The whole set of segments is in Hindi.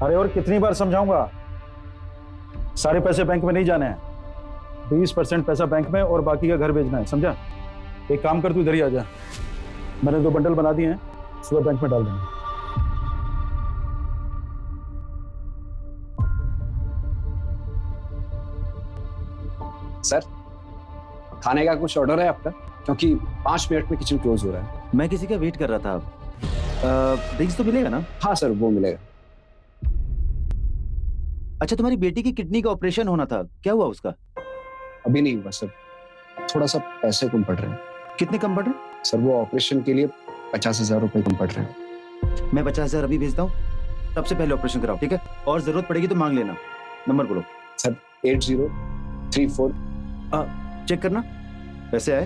अरे और कितनी बार समझाऊंगा, सारे पैसे बैंक में नहीं जाने हैं। 20% पैसा बैंक में और बाकी का घर भेजना है, समझा? एक काम कर, तू इधर ही आ जा। मैंने 2 बंडल बना दिए हैं, सुबह बैंक में डाल देंगे। सर, खाने का कुछ ऑर्डर है आपका? क्योंकि 5 मिनट में किचन क्लोज हो रहा है। मैं किसी का वेट कर रहा था। ड्रिंक्स तो मिलेगा ना? हाँ सर, वो मिलेगा। अच्छा, तुम्हारी बेटी की किडनी का ऑपरेशन होना था, क्या हुआ उसका? अभी नहीं हुआ सर, थोड़ा सा पैसे कम पड़ रहे हैं। कितने कम पड़ रहे? सर वो ऑपरेशन के लिए 50,000 रुपए कम पड़ रहे हैं। मैं 50,000 अभी भेजता हूँ, सबसे पहले ऑपरेशन कराओ, ठीक है? और जरूरत पड़ेगी तो मांग लेना। नंबर बोलो। सर 8034। चेक करना पैसे आए।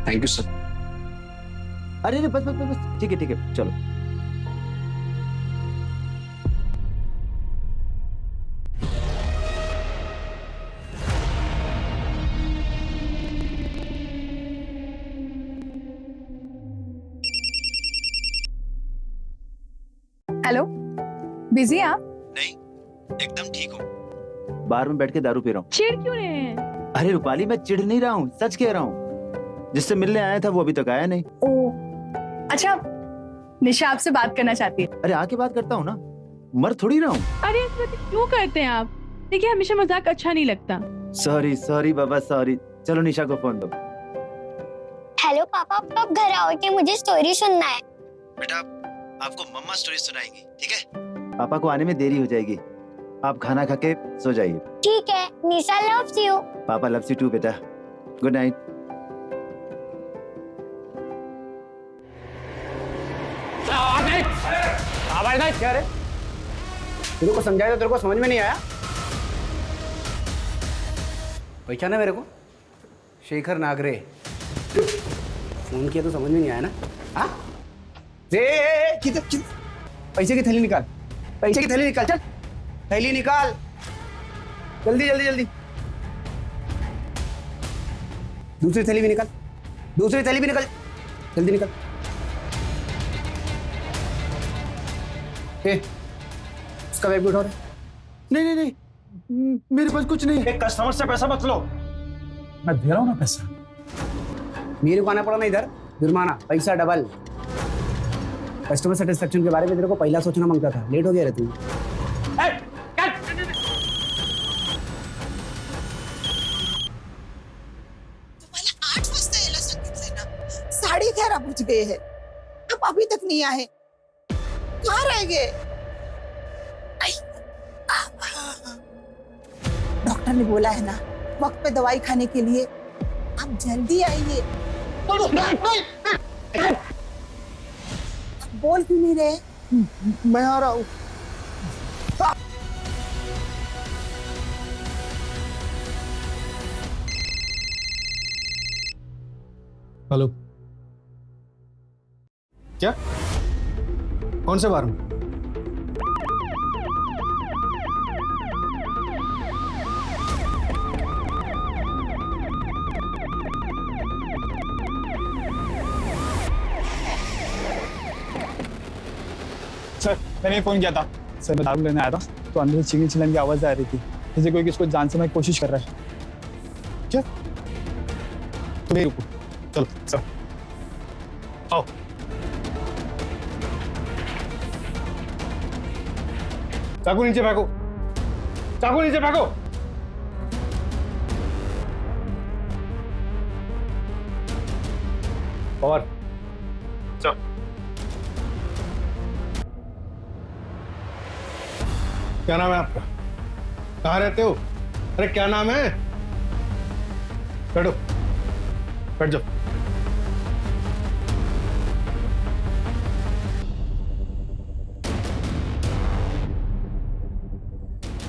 Thank you sir. अरे बस बस बस, ठीक है चलो। हेलो, बिजी हैं आप? नहीं, एकदम ठीक हूँ। बार में बैठ के दारू पी रहा हूँ। चिढ़ क्यों रहे हैं? अरे रूपाली, मैं चिढ़ नहीं रहा हूँ, सच कह रहा हूँ। जिससे मिलने आया था वो अभी तक आया नहीं। ओ, अच्छा, निशा आपसे बात करना चाहती है। अरे आके बात करता हूँ ना, मर थोड़ी रहा हूँ। अरे इस बात क्यों करते हैं आप? देखिए, हमेशा मजाक अच्छा नहीं लगता। सॉरी बाबा, सॉरी। चलो निशा को फोन दो। हेलो पापा, आप कब घर आओगे? मुझे स्टोरी सुनना है। बेटा, आपको मम्मा स्टोरी सुनाएंगी, ठीक है? पापा को आने में देरी हो जाएगी, आप खाना खा के सो जाइए। ठीक है, निशा लव्स यू। पापा लव्स यू टू बेटा। Good night. आवाज नहीं क्या रे? तेरे को समझाया तो तेरे को समझ में नहीं आया? पहचाना मेरे को? शेखर नागरे। फोन किया तो समझ में नहीं आया ना? हाँ? किधर पैसे की थैली निकाल, पैसे की थैली निकाल, चल थैली निकाल, जल्दी जल्दी जल्दी। दूसरी थैली भी निकाल, दूसरी थैली भी निकाल, जल्दी निकाल। उसका बैग भी उठा रहे। नहीं, मेरे पास कुछ नहीं। एक कस्टमर से पैसा मत लो, मैं दे रहा हूँ ना पैसा। मेरे को आना पड़ा ना इधर, जुर्माना, पैसा डबल। कस्टमर सेटिस्फेक्शन के बारे में तेरे को पहला सोचना मांगता था, लेट हो गया रे तू। तुम्हाला 8 वाजता यायला सांगितलंय ना, 11:30 बज गए हैं, अब अभी तक नहीं आए, कहाँ रह गए? डॉक्टर ने बोला है ना, वक्त पे दवाई खाने के लिए, आप जल्दी आइए। बोल क्यों नहीं रहे? मैं आ रहा हूँ। हेलो, क्या? कौन से बार में? सर, मैंने फोन किया था। सर, मैं दारू लेने आया था तो अंदर से चिल्लाने की आवाज आ रही थी, जैसे कोई किसको जान से मारने की कोशिश कर रहा है। क्या? तुम ही रुको, चलो सर आओ। चाकू नीचे फेंको, चाकू नीचे फेंको। और चल। क्या नाम है आपका? कहाँ रहते हो? अरे क्या नाम है? बैठो, बैठ जाओ।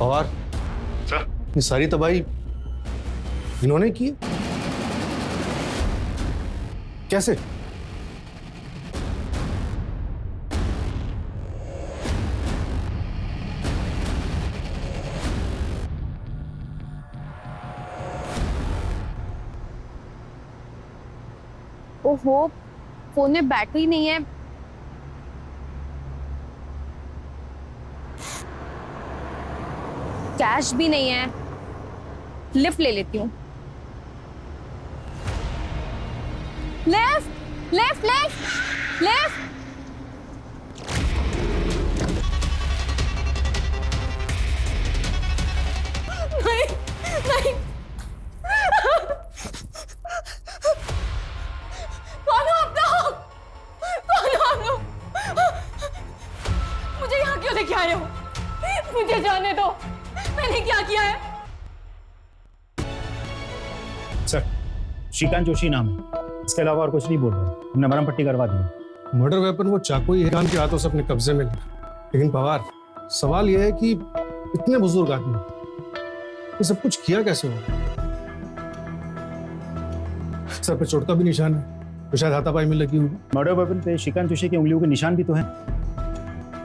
और सर, ये सारी तबाही इन्होंने की है? कैसे? ओहो, फोन में बैटरी नहीं है। कैश भी नहीं है। लिफ्ट ले लेती हूँ। Left left left left. नहीं नहीं, कौन हो आप लोग? कौन हो आप लोग? मुझे यहाँ क्यों लेके आए हो? मुझे जाने दो, मैंने क्या किया है? सर, श्रीकांत जोशी नाम है, इसके अलावा और कुछ नहीं बोल रहा। हमने मरहम पट्टी करवा दी। मर्डर वेपन वो चाकू ही खान के हाथों से अपने कब्जे में लिया। लेकिन पवार, सवाल यह है कि इतने बुजुर्ग आदमी ये सब कुछ किया कैसे हो? सर पे चोट का भी निशान है, तो शायद हाथापाई में लगी होगी। मर्डर वेपन पे श्रीकांत जोशी की उंगलियों के निशान भी तो हैं।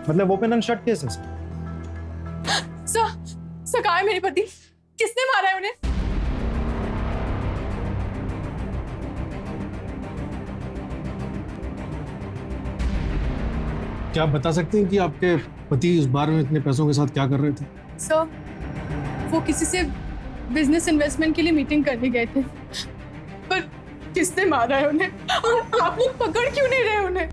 मतलब ओपन एंड शट केस है सर। सर कहाँ है मेरे पति? किसने मारा है उन्हें? क्या आप बता सकते हैं कि आपके पति उस बार में इतने पैसों के साथ क्या कर रहे थे? सर वो किसी से बिजनेस इन्वेस्टमेंट के लिए मीटिंग करने गए थे, पर किसने मारा है उन्हें और आप लोग पकड़ क्यों नहीं रहे उन्हें?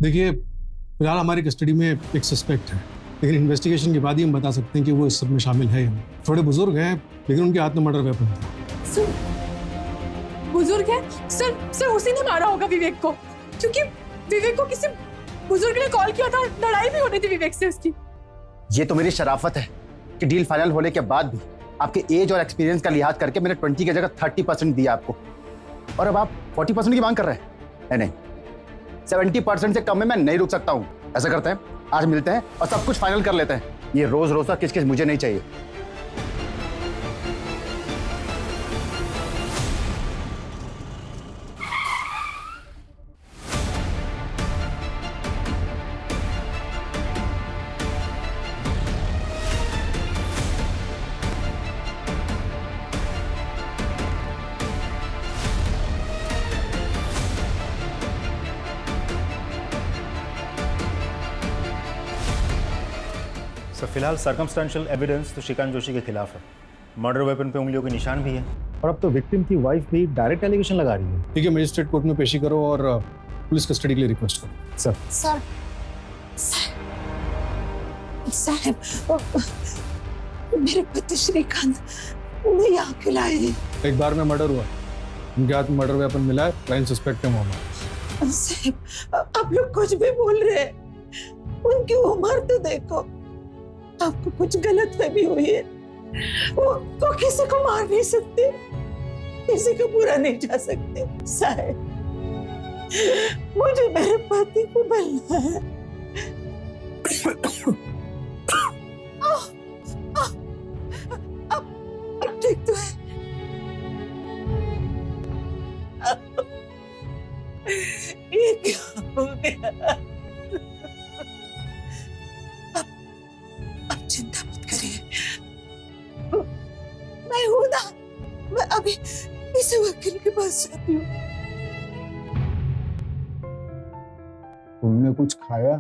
देखिए, फिलहाल हमारी कस्टडी में एक सस्पेक्ट है, लेकिन इन्वेस्टिगेशन के बाद ही हम बता सकते हैं कि वो इस सब में शामिल है। थोड़े बुजुर्ग हैं, लेकिन उनके हाथ में मर्डर वेपन था। सर बुजुर्ग है? सर उसी ने मारा होगा विवेक को, क्योंकि विवेक को किसी बुजुर्ग ने कॉल किया था, लड़ाई भी होनी थी विवेक से उसकी। ये तो मेरी शराफत है कि डील फाइनल होने के बाद भी आपके एज और एक्सपीरियंस का लिहाज करके मैंने 20 की जगह 30% दिया आपको, और अब आप 40% की मांग कर रहे हैं। नहीं, 70% से कम में मैं नहीं रुक सकता हूं। ऐसा करते हैं, आज मिलते हैं और सब कुछ फाइनल कर लेते हैं। ये रोज रोज का किस मुझे नहीं चाहिए। सर, फिलहाल सर्कमस्टेंशियल एविडेंस तो श्रीकांत जोशी के खिलाफ है। मर्डर वेपन पे उंगलियों के निशान भी है, और अब तो विक्टिम की वाइफ भी डायरेक्ट एलिगेशन लगा रही है। ठीक है, मजिस्ट्रेट कोर्ट में पेशी करो और पुलिस कस्टडी के लिए रिक्वेस्ट करो। सर, साहब, मेरे पति श्रीकांत उन्हें यहाँ क्यों लाए हैं? एक बार में मर्डर हुआ, उनके हाथ में मर्डर वेपन मिला है, प्राइम सस्पेक्ट है मोहम्मद। साहब, आप लोग कुछ भी बोल रहे हैं। उनकी उम्र तो देखो। आपको कुछ गलतफहमी हुई है। वो किसी को मार नहीं सकते, किसी को बुरा नहीं जा सकते। साहब, मुझे मेरे पति को मिलना है। अब ठीक तो है। ये क्या हो गया? अब चिंता मत करिए, मैं हूं ना। मैं अभी इस वकील के पास जाती हूँ। तुमने कुछ खाया?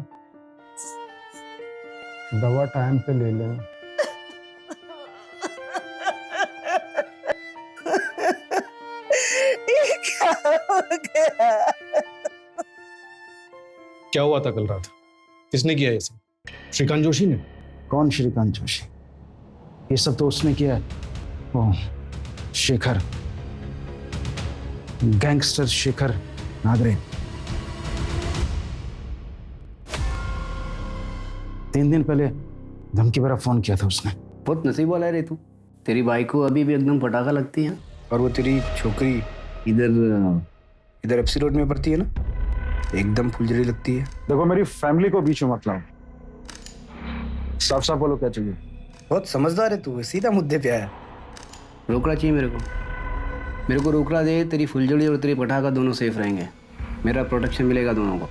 दवा टाइम पे ले लें। ये क्या हो गया? क्या हुआ था कल रात? किसने किया ये सब? श्रीकांत जोशी ने? कौन श्रीकांत जोशी? ये सब तो उसने किया है, वो शेखर, गैंगस्टर शेखर नागरे। 3 दिन पहले धमकी भरा फोन किया था उसने। बहुत नसीब वाला है रे तू। तेरी बाइक को अभी भी एकदम पटाखा लगती है। और वो तेरी छोकरी इधर एफसी रोड में पड़ती है ना, एकदम फुलझड़ी लगती है। देखो, मेरी फैमिली को बीच में मत लाओ। साफ साफ बोलो क्या चाहिए। बहुत समझदार है तू, सीधा मुद्दे पे आया। रोकड़ा चाहिए मेरे को रोकड़ा दे। तेरी फुलझड़ी और तेरी पटाखा दोनों सेफ रहेंगे। मेरा प्रोटेक्शन मिलेगा दोनों को।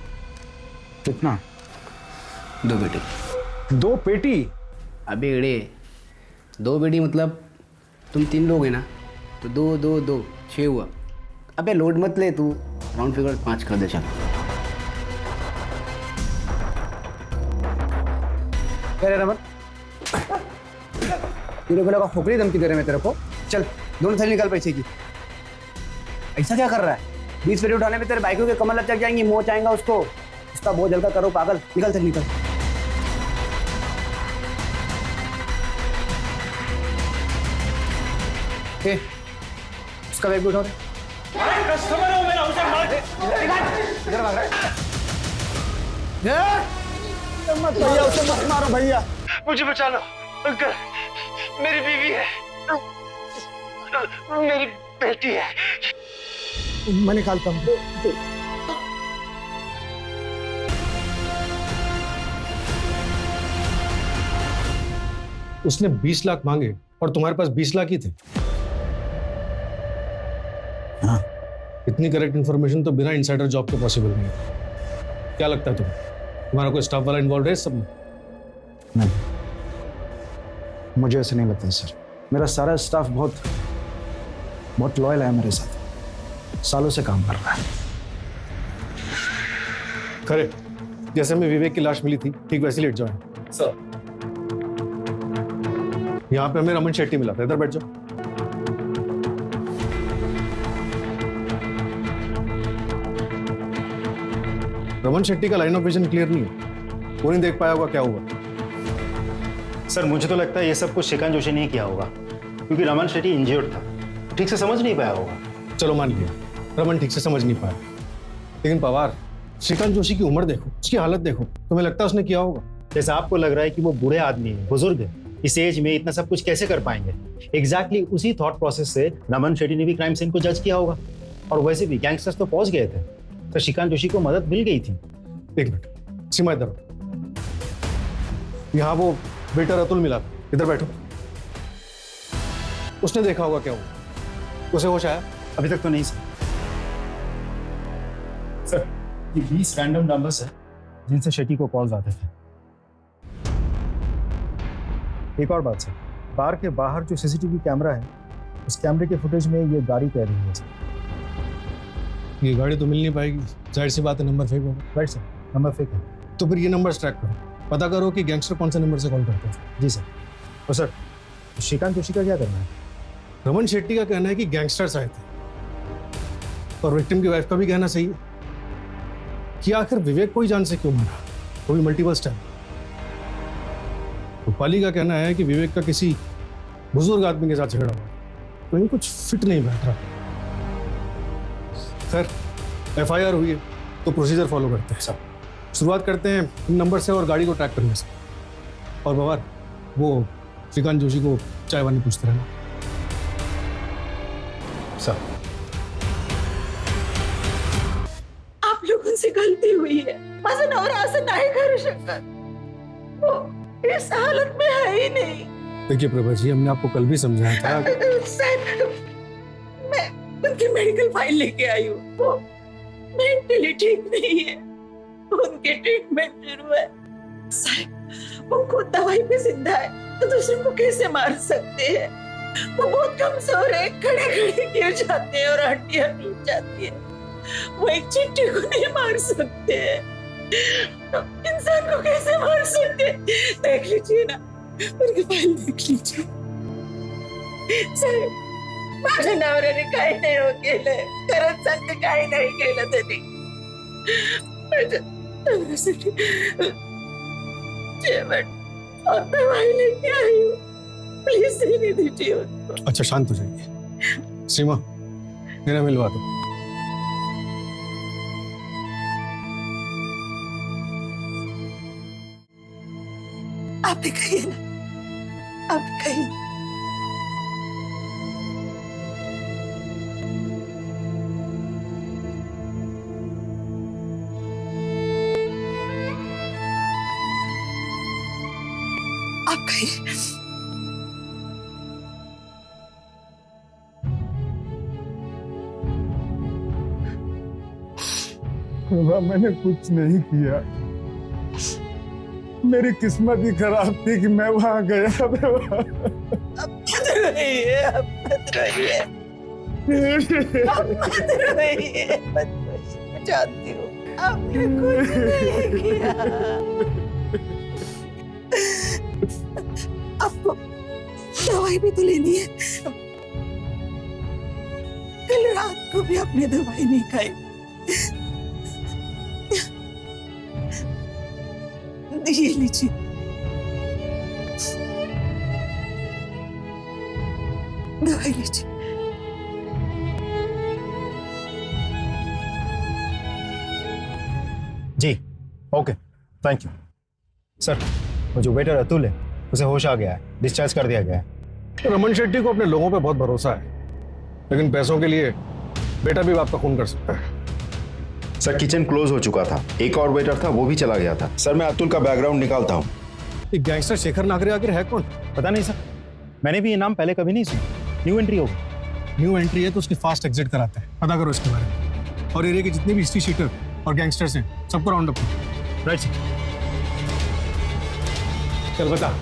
कितना? 2 बेटे। 2 पेटी? अबे एड़े, 2 बेटी मतलब तुम 3 लोग हैं ना, तो 2 2 2 6 हुआ। अबे लोड मत ले तू। राउंड फिगर 5 कर दे चल। अरे रमन, तीनों को लगा खोपड़ी धमकी दे रहे मैं तेरे को। चल दोनों थैली निकाल पैसे की। ऐसा क्या कर रहा है? 20 पेटी उठाने में तेरे बाइकों के कमर लचक जाएंगी, मोच आएगा उसको। उसका बोझ हल्का करो पागल। निकल थैली निकल। उसका बैग भी उठाओ। कस्टमर हो मेरा, उसे मार दे। इधर भाग रहा है। मत भैया, उसे मत मारो भैया। मुझे बचा लो अंकल, मेरी बीवी है, मेरी बेटी है। मैं निकालता हूँ। उसने 20 लाख मांगे और तुम्हारे पास 20 लाख ही थे। हाँ। इतनी करेक्ट इन्फॉर्मेशन तो बिना इनसाइडर जॉब के पॉसिबल नहीं है। क्या लगता है तुम्हें, तुम्हारा कोई स्टाफ वाला इन्वॉल्व है इस सब में? नहीं, मुझे ऐसे नहीं लगता सर। मेरा सारा स्टाफ बहुत लॉयल है मेरे साथ, सालों से काम कर रहा है। खरे, जैसे में विवेक की लाश मिली थी ठीक वैसे लेट जाओ सर। यहाँ पे हमें रमन शेट्टी मिला था, इधर बैठ जाओ। रमन शेट्टी का लाइन ऑफ विजन क्लियर नहीं है, वो नहीं देख पाया होगा क्या हुआ। सर मुझे तो लगता है ये सब कुछ श्रीकांत जोशी नहीं किया होगा, क्योंकि रमन शेट्टी इंजर्ड था, ठीक से समझ नहीं पाया होगा। चलो मान लिया रमन ठीक से समझ नहीं पाया, लेकिन पवार, श्रीकांत जोशी की उम्र देखो, उसकी हालत देखो, तुम्हें लगता है उसने किया होगा? जैसे आपको लग रहा है कि वो बूढ़े आदमी है, बुजुर्ग है, इस एज में इतना सब कुछ कैसे कर पाएंगे। एग्जैक्टली उसी थॉट प्रोसेस से रमन शेट्टी ने भी क्राइम सीन को जज किया होगा। और वैसे भी गैंगस्टर्स तो पहुंच गए थे, तो श्रीकांत जोशी को मदद मिल गई थी। एक मिनट, सीमा इधर, यहाँ वो वेटर अतुल मिला, इधर बैठो। उसने देखा होगा क्या हुआ, उसे होश आया? अभी तक तो नहीं सर। ये 20 रैंडम नंबर्स है जिनसे शेट्टी को कॉल्स आते थे। एक और बात सर, बार के बाहर जो सीसीटीवी कैमरा है, उस कैमरे के फुटेज में ये गाड़ी तैर रही है सर। ये गाड़ी तो मिल नहीं पाएगी, जाहिर सी बात है, नंबर फेक होगा। राइट सर, नंबर फेक है। तो फिर ये नंबर ट्रैक करो, पता करो कि गैंगस्टर कौन से नंबर से कॉल करते हैं। जी सर। और सर, श्रीकांत जोशी का क्या करना है? रमन शेट्टी का कहना है कि गैंगस्टर्स आए थे, और विक्टिम की वाइफ का भी कहना सही है कि आखिर विवेक को ही जान से क्यों मारा, वो भी मल्टीपल स्टैप। रूपाली का कहना है कि विवेक का किसी बुजुर्ग आदमी के साथ झगड़ा हुआ, तो इन कुछ फिट नहीं बैठ रहा। खैर, एफआईआर हुई है तो प्रोसीजर फॉलो करते हैं सब। शुरुआत करते हैं इन नंबर से और गाड़ी को ट्रैक करने से। और बवार, वो श्रीकांत जोशी को चाय वानी पूछते रहना सर। आप लोगों से गलती हुई है, माझा नवरा असं नाही करू शकत, वो इस हालत में है ही नहीं। देखिए प्रभा जी, हमने आपको कल भी समझाया था। सर, मैं उनकी मेडिकल फाइल लेके आई हूँ, वो मेंटली ठीक नहीं है, उनके ट्रीटमेंट शुरू है। सर, वो खुद दवाई पे जिंदा है तो दूसरे को कैसे मार सकते हैं? वो बहुत कमजोर है, खड़े खड़े गिर जाते हैं और हड्डियां टूट जाती है। वो एक चिट्ठी को नहीं मार सकते हैं, इंसान को कैसे मार सकते हैं? देख लीजिए ना, उनकी फाइल देख लीजिए। सर, माझ्या नवऱ्याने काही नाही हो केलंय, खरंच सांगते काही नाही केलं त्यांनी। माझ्या नवऱ्यासाठी जेवण और दवाई लेके आई हूँ, प्लीज देने दीजिए उनको। अच्छा शांत हो जाइए। सीमा, मेरा मिलवा दो। आप भी कहिए ना, आप भी कहिए। आप कहिए। प्रभा, मैंने कुछ नहीं किया, मेरी किस्मत ही खराब थी कि मैं वहां गया। मत रोइए, मत रोइए, मत रोइए, मत रोइए। जानती हूँ आपने कुछ नहीं किया। आपको दवाई भी तो लेनी है। कल रात को भी आपने दवाई नहीं खाई। ये लीजिए। दवाई लीजिए। जी ओके थैंक यू सर। वो जो वेटर अतुल है उसे होश आ गया है, डिस्चार्ज कर दिया गया है। रमन शेट्टी को अपने लोगों पे बहुत भरोसा है, लेकिन पैसों के लिए बेटा भी बाप का खून कर सकता है। सर किचन क्लोज हो चुका था, एक और वेटर था वो भी चला गया था। सर मैं अतुल का बैकग्राउंड निकालता हूँ। ये गैंगस्टर शेखर नागरे आखिर है कौन? पता नहीं सर, मैंने भी ये नाम पहले कभी नहीं सुना। न्यू एंट्री होगा। न्यू एंट्री है तो उसकी फास्ट एग्जिट कराते हैं, पता करो इसके बारे में। और एरिया के जितने भी हिस्ट्री शीटर और गैंगस्टर्स हैं सबको राउंड अप करो। Right sir. चल बता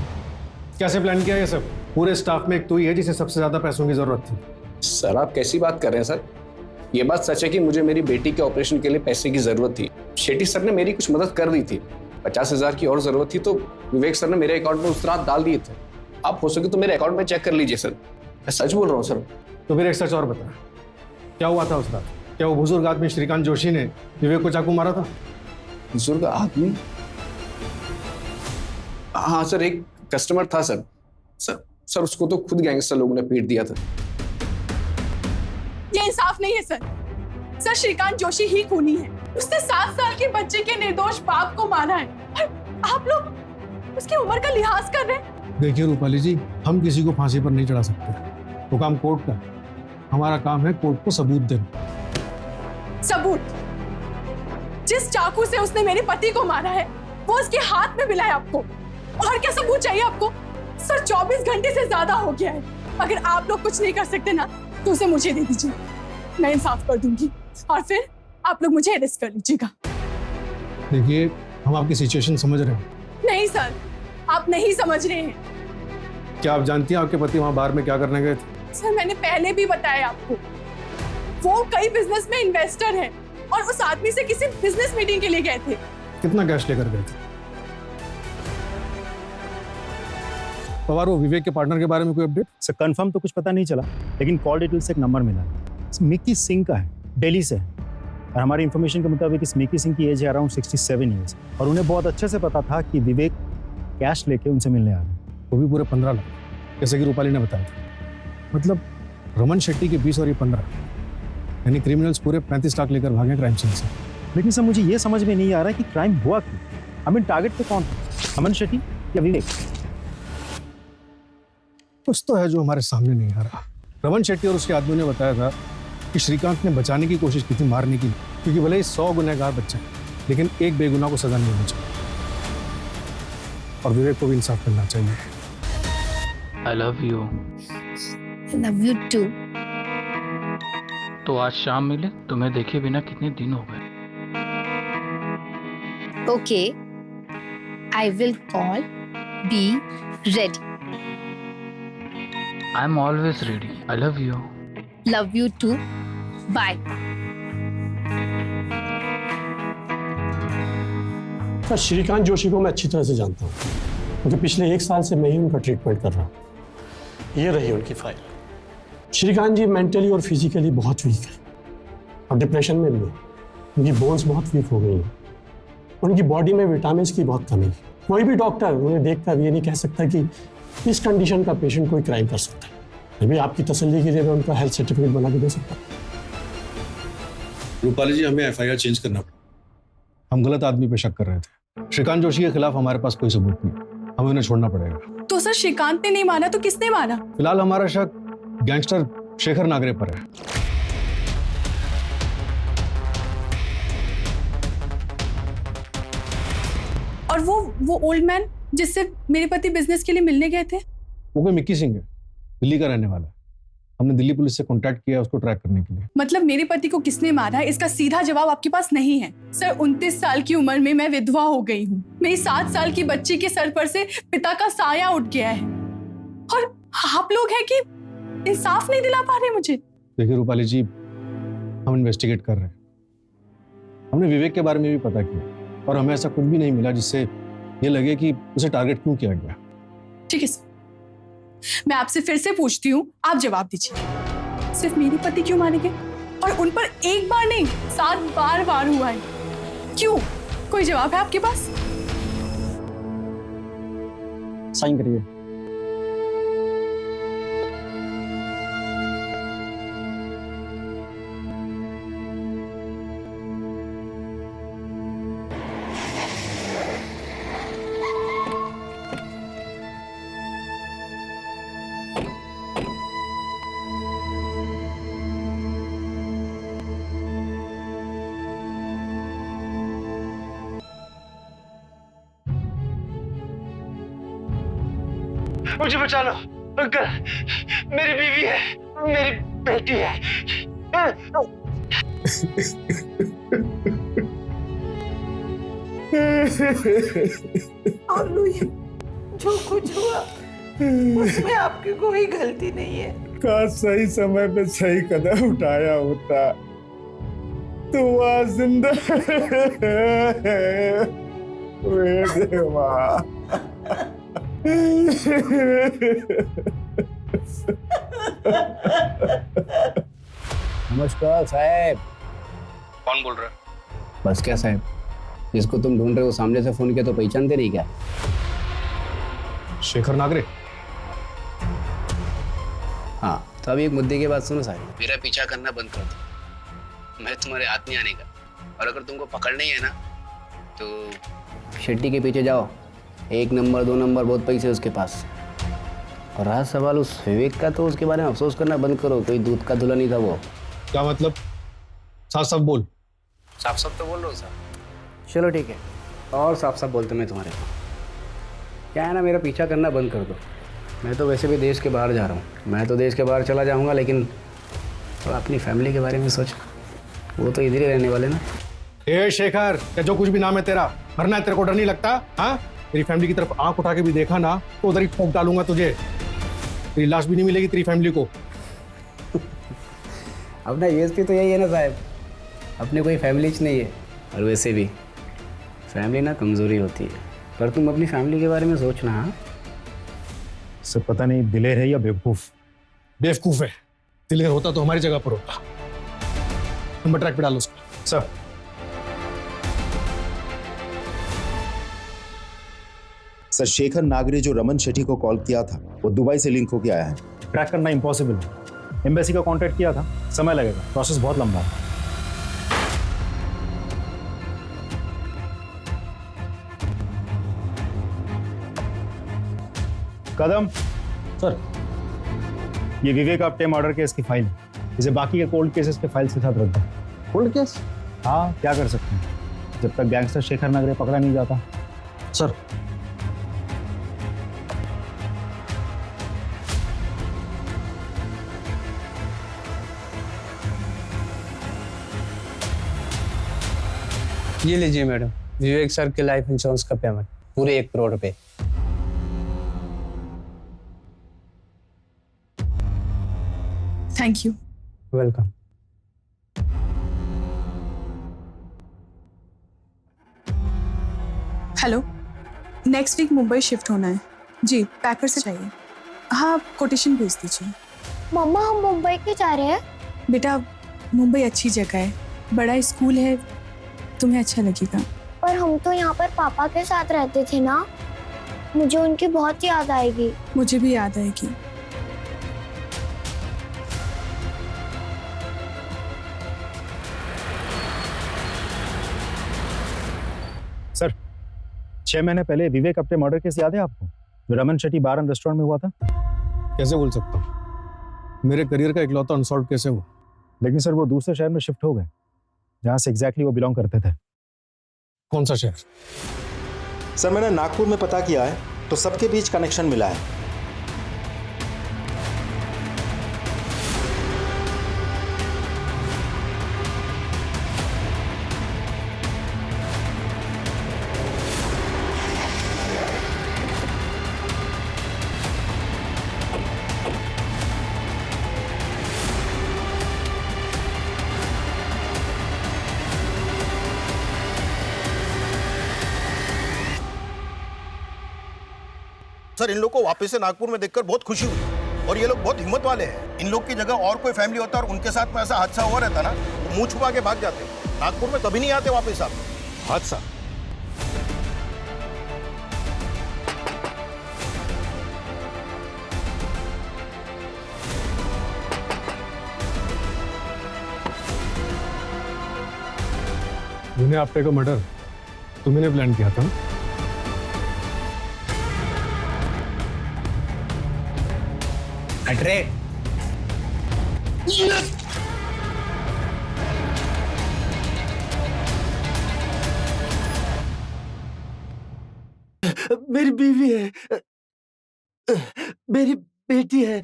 कैसे प्लान किया ये सब? पूरे स्टाफ में एक तू ही है जिसे सबसे ज्यादा पैसों की जरूरत थी। सर आप कैसी बात कर रहे हैं सर? ये बात सच है कि मुझे मेरी बेटी के ऑपरेशन के लिए पैसे की जरूरत थी। शेट्टी सर ने मेरी कुछ मदद कर दी थी। 50,000 की और जरूरत थी तो विवेक सर ने मेरे अकाउंट में उस रात डाल दिए थे। आप हो सके तो मेरे अकाउंट में चेक कर लीजिए सर, मैं सच बोल रहा हूँ सर। तो फिर एक सच और बता, क्या हुआ था उस रात? क्या वो बुजुर्ग आदमी श्रीकांत जोशी ने विवेक को चाकू मारा था? बुजुर्ग आदमी? हाँ सर, एक कस्टमर था सर। सर उसको तो खुद गैंगस्टर लोगों ने पीट दिया था। ये इंसाफ नहीं है सर। सर श्रीकांत जोशी ही खूनी है। उसने 7 साल के बच्चे के निर्दोष बाप को मारा है और आप लोग उसकी उम्र का लिहाज कर रहे हैं। देखिए रूपाली जी, हम किसी को फांसी पर नहीं चढ़ा सकते, वो काम कोर्ट का। हमारा काम है कोर्ट को सबूत देना। सबूत? जिस चाकू से उसने मेरे पति को मारा है वो उसके हाथ में मिला है आपको, और क्या सबूत चाहिए आपको? सर 24 घंटे से ज्यादा हो गया है। अगर आप लोग कुछ नहीं कर सकते ना तो उसे मुझे दे दीजिए, मैं इंसाफ कर दूंगी और फिर आप लोग मुझे अरेस्ट कर लीजिएगा। देखिए हम आपकी सिचुएशन समझ रहे हैं। नहीं सर, आप नहीं समझ रहे हैं। क्या आप जानती हैं आपके पति वहां बाहर में क्या करने गए थे? सर मैंने पहले भी बताया आपको, वो कई बिजनेस में इन्वेस्टर हैं और उस आदमी से किसी बिजनेस मीटिंग के लिए गए थे। कितना कैश लेकर गए थे? पवार, वो विवेक के पार्टनर के बारे में कोई अपडेट? सर कंफर्म तो कुछ पता नहीं चला, लेकिन कॉल डिटेल से एक नंबर मिला। मिक्की सिंह का है, दिल्ली से, और हमारी इंफॉर्मेशन के मुताबिक इस मिक्की सिंह की एज है अराउंड 67 ईयर्स, और उन्हें बहुत अच्छे से पता था कि विवेक कैश लेके उनसे मिलने आ रहे हैं, वो भी पूरे 15 लाख, जैसे कि रूपाली ने बताया था। मतलब रमन शेट्टी के 20 और ये 15, यानी क्रिमिनल्स पूरे 35 लाख लेकर भागे क्राइम सीन से। लेकिन सर मुझे ये समझ में नहीं आ रहा है कि क्राइम हुआ क्यों। हमें टारगेट पे कौन था, रमन शेट्टी या विवेक? कुछ तो है जो हमारे सामने नहीं आ रहा। रमन शेट्टी और उसके आदमी ने बताया था कि श्रीकांत ने बचाने की कोशिश की थी, मारने की, क्योंकि भले ही 100 गुनहगार बच्चे हैं लेकिन एक बेगुनाह को सजा नहीं होनी चाहिए, और विवेक को भी इंसाफ करना चाहिए। I love you. I love you too. तो आज शाम मिले, तुम्हें देखे बिना कितने दिन हो गए। Okay. I will call. Be ready. I'm always ready. I love you. Love you too. Bye. Sir Shrikant Joshi को मैं अच्छी तरह से जानता हूँ, क्योंकि पिछले 1 साल से मैं ही उनका ट्रीटमेंट कर रहा हूँ। ये रही उनकी फाइल। श्रीकांत जी मेंटली और फिजिकली बहुत वीक है और डिप्रेशन में भी है। उनकी बोन्स बहुत वीक हो गई हैं, उनकी बॉडी में विटामिन की बहुत कमी है। कोई भी डॉक्टर उन्हें देखकर ये नहीं कह सकता कि इस कंडीशन का पेशेंट कोई क्राइम कर सकता है। अभी आपकी तसल्ली के लिए मैं उनका हेल्थ सर्टिफिकेट बना के दे सकता हूँ। रूपाली जी, हमें FIR चेंज करना पड़ा। हम गलत आदमी पे शक कर रहे थे। श्रीकांत जोशी के खिलाफ हमारे पास कोई सबूत नहीं, हमें उन्हें छोड़ना पड़ेगा। तो सर श्रीकांत ने नहीं मारा तो किसने मारा? फिलहाल हमारा शक गैंगस्टर शेखर नागरे पर है। और वो ओल्ड मैन जिससे मेरे पति बिजनेस के लिए मिलने गए थे? वो कोई मिक्की सिंह है, दिल्ली का रहने वाला है। हमने दिल्ली पुलिस से कांटेक्ट किया उसको ट्रैक करने के लिए। मतलब मेरे पति को किसने मारा है इसका सीधा जवाब आपके पास नहीं है? सर 29 साल की उम्र में मैं विधवा हो गई हूँ। मेरी 7 साल की बच्ची के सर पर से पिता का साया उठ गया है, और आप लोग हैं कि इंसाफ नहीं दिला पा रहे मुझे। देखिए रूपाली जी, हम इन्वेस्टिगेट कर रहे हैं, हमने विवेक के बारे में भी पता किया और हमें ऐसा कुछ भी नहीं मिला जिससे ये लगे कि उसे टारगेट क्यों किया गया। ठीक है सर, मैं आपसे फिर से पूछती हूँ, आप जवाब दीजिए। सिर्फ मेरे पति क्यों मारे गए? और उन पर एक बार नहीं 7 बार वार हुआ है, क्यों? कोई जवाब है आपके पास? साइन करिए। मुझे बचा लो अंकल, मेरी बीवी है, मेरी बेटी है। और लुई, जो कुछ हुआ उसमें आपकी कोई गलती नहीं है। काश सही समय पे सही कदम उठाया होता तो वह जिंदा। वे देवा। नमस्कार साहब। कौन बोल रहा है? बस क्या साहब, जिसको तुम ढूंढ रहे हो सामने से फोन किया तो पहचानते नहीं क्या? शेखर नागरे। हाँ, तो अभी एक मुद्दे की बात सुनो साहब। मेरा पीछा करना बंद कर दो, मैं तुम्हारे हाथ नहीं आने का। और अगर तुमको पकड़ना ही है ना तो शेट्टी के पीछे जाओ, 1 नंबर 2 नंबर बहुत पैसे उसके पास। और रहा सवाल उस विवेक का, तो उसके बारे में अफसोस करना बंद करो, कोई दूध का धुला नहीं था वो। क्या मतलब? साफ साफ बोल। साफ साफ तो बोल रहा हूँ साहब। चलो ठीक है, और साफ साफ बोलते मैं तुम्हारे को। क्या है ना, मेरा पीछा करना बंद कर दो। मैं तो वैसे भी देश के बाहर जा रहा हूँ, मैं तो देश के बाहर चला जाऊँगा, लेकिन तो अपनी फैमिली के बारे में सोच, वो तो इधर ही रहने वाले ना। ए शेखर, क्या जो कुछ भी नाम है तेरा, मरना है तेरे को, डर नहीं लगता? हाँ, तेरी फैमिली की तरफ आंख उठा के भी देखा ना तो उधर ही ठोक डालूंगा तुझे। तेरी लाश भी नहीं मिलेगी तेरी फैमिली को। अपना यूएसपी तो यही है ना साहब, अपने कोई फैमिली नहीं है। और वैसे भी फैमिली ना कमजोरी होती है, पर तुम अपनी फैमिली के बारे में सोचना। हाँ, सब पता नहीं दिलेर है या बेवकूफ। बेवकूफ है, दिलेर होता तो हमारी जगह पर होता। नंबर ट्रैक पे डालो उसको। सर सर, शेखर नागरे जो रमन शेट्टी को कॉल किया था वो दुबई से लिंक होके आया है। ट्रैक करना इम्पॉसिबल है। एम्बेसी का कांटेक्ट किया था, समय लगेगा, प्रोसेस बहुत लंबा है। कदम सर, ये विवेक आप्टे मर्डर केस की फाइल है, इसे बाकी के कोल्ड केसेस के फाइल के साथ रख दो। Cold case? हाँ, क्या कर सकते हैं जब तक गैंगस्टर शेखर नागरे पकड़ा नहीं जाता। सर ये लीजिए मैडम, विवेक सर के लाइफ इंश्योरेंस का पेमेंट, पूरे 1 करोड़ रुपए। Thank you. Welcome. Hello, next week Mumbai shift होना है जी, पैकर से चाहिए। हाँ, आप कोटेशन भेज दीजिए। मम्मा, हम मुंबई क्यों जा रहे हैं? बेटा, मुंबई अच्छी जगह है, बड़ा स्कूल है, तुम्हें अच्छा लगेगा। पर हम तो यहाँ पर पापा के साथ रहते थे ना, मुझे उनकी बहुत याद आएगी। मुझे भी याद आएगी। सर, 6 महीने पहले विवेक अपने मर्डर केस याद है आपको, जो रमन शेट्टी बार एंड रेस्टोरेंट में हुआ था? कैसे बोल सकता हूँ, मेरे करियर का इकलौता अनसॉल्व केस है वो। लेकिन सर, वो दूसरे शहर में शिफ्ट हो गए जहां से एग्जैक्टली वो बिलोंग करते थे। कौन सा शहर? सर, मैंने नागपुर में पता किया है तो सबके बीच कनेक्शन मिला है। सर इन लोग को वापस से नागपुर में देखकर बहुत खुशी हुई और ये लोग बहुत हिम्मत वाले हैं। इन लोग की जगह और कोई फैमिली होता और उनके साथ में ऐसा हादसा हुआ रहता ना, तो मुंह छुपा के भाग जाते। नागपुर में कभी नहीं आते वापस आप। हादसा? गुने आपटे का मर्डर तुमने प्लान किया था ना? अटरे मेरी बीवी है, मेरी बेटी है।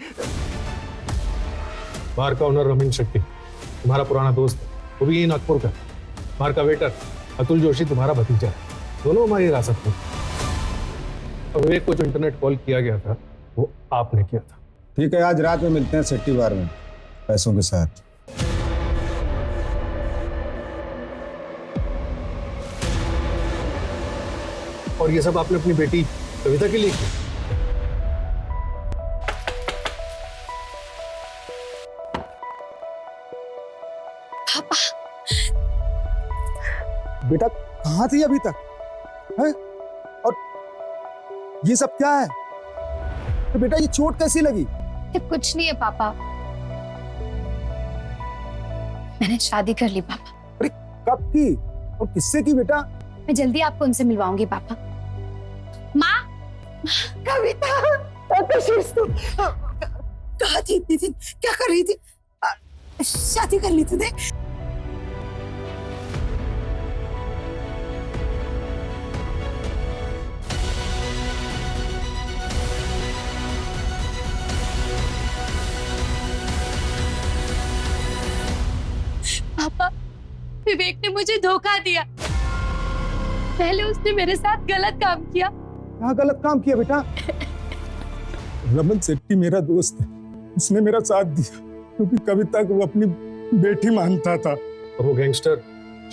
बार का ओनर रमेश शेट्टी तुम्हारा पुराना दोस्त है, वो भी यही नागपुर का। बार का वेटर अतुल जोशी तुम्हारा भतीजा है, दोनों हमारी हिरासत में। और विवेक को जो इंटरनेट कॉल किया गया था वो आपने किया था। ठीक है, आज रात में मिलते हैं सेट्टी बार में पैसों के साथ। और ये सब आपने अपनी बेटी कविता के लिए किया? पापा, बेटा कहाँ थी अभी तक है? और ये सब क्या है? तो बेटा ये चोट कैसी लगी? ये कुछ नहीं है पापा, मैंने शादी कर ली पापा। अरे कब की और किससे की बेटा? मैं जल्दी आपको उनसे मिलवाऊंगी पापा। माँ, कविता, कहाँ थी इतनी दिन? क्या कर रही थी? शादी कर ली तूने? पापा, विवेक ने मुझे धोखा दिया। पहले उसने मेरे साथ गलत काम किया। क्या गलत काम किया बेटा? रमन सेट्टी मेरा दोस्त है, उसने मेरा साथ दिया क्योंकि कविता को वो अपनी बेटी मानता था। और वो गैंगस्टर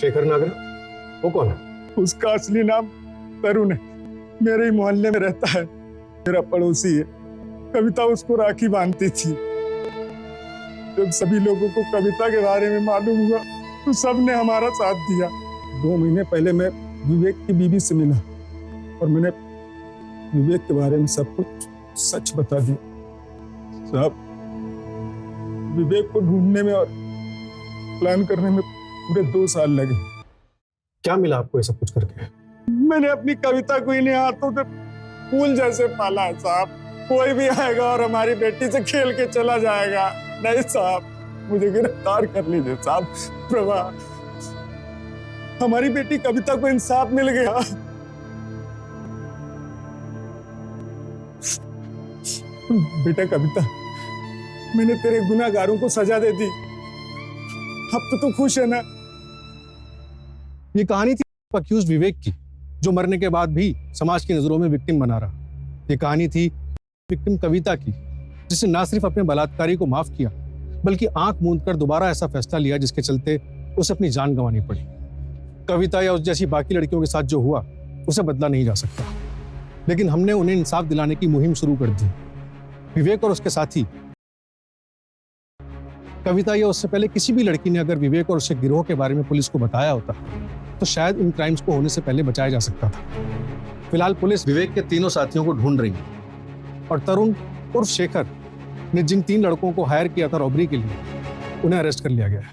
शेखर नागरा, वो कौन है? उसका असली नाम तरुण है, मेरे ही मोहल्ले में रहता है, मेरा पड़ोसी है। कविता उसको राखी बांधती थी। जब सभी लोगों को कविता के बारे में मालूम हुआ तो सबने हमारा साथ दिया। 2 महीने पहले मैं विवेक की बीवी से मिला और मैंने विवेक के बारे में सब कुछ सच बता दिया। साहब, विवेक को ढूंढने में और प्लान करने में पूरे 2 साल लगे। क्या मिला आपको ये सब कुछ करके? मैंने अपनी कविता को इन्हीं हाथों से फूल जैसे पाला है साहब। कोई भी आएगा और हमारी बेटी से खेल के चला जाएगा। नहीं साहब, मुझे गिरफ्तार कर लीजिए साहब। प्रभा, हमारी बेटी कविता को इंसाफ मिल गया। बेटा कविता, मैंने तेरे गुनाहगारों को सजा दे दी, अब तो तू खुश है ना? ये कहानी थी अक्यूज विवेक की, जो मरने के बाद भी समाज की नजरों में विक्टिम बना रहा। ये कहानी थी विक्टिम कविता की, जिसने ना सिर्फ अपने बलात्कारी को माफ किया बल्कि आंख मूंदकर दोबारा ऐसा फैसला लिया जिसके चलते उसे अपनी जान गंवानी पड़ी। कविता या उस जैसी बाकी लड़कियों के साथ जो हुआ उसे बदला नहीं जा सकता, लेकिन हमने उन्हें इंसाफ दिलाने की मुहिम शुरू कर दी। विवेक और उसके साथी कविता या उससे पहले किसी भी लड़की ने अगर विवेक और उसके गिरोह के बारे में पुलिस को बताया होता तो शायद इन क्राइम्स को होने से पहले बचाया जा सकता था। फिलहाल पुलिस विवेक के तीनों साथियों को ढूंढ रही है और तरुण उर्फ शेखर ने जिन 3 लड़कों को हायर किया था रॉबरी के लिए, उन्हें अरेस्ट कर लिया गया है।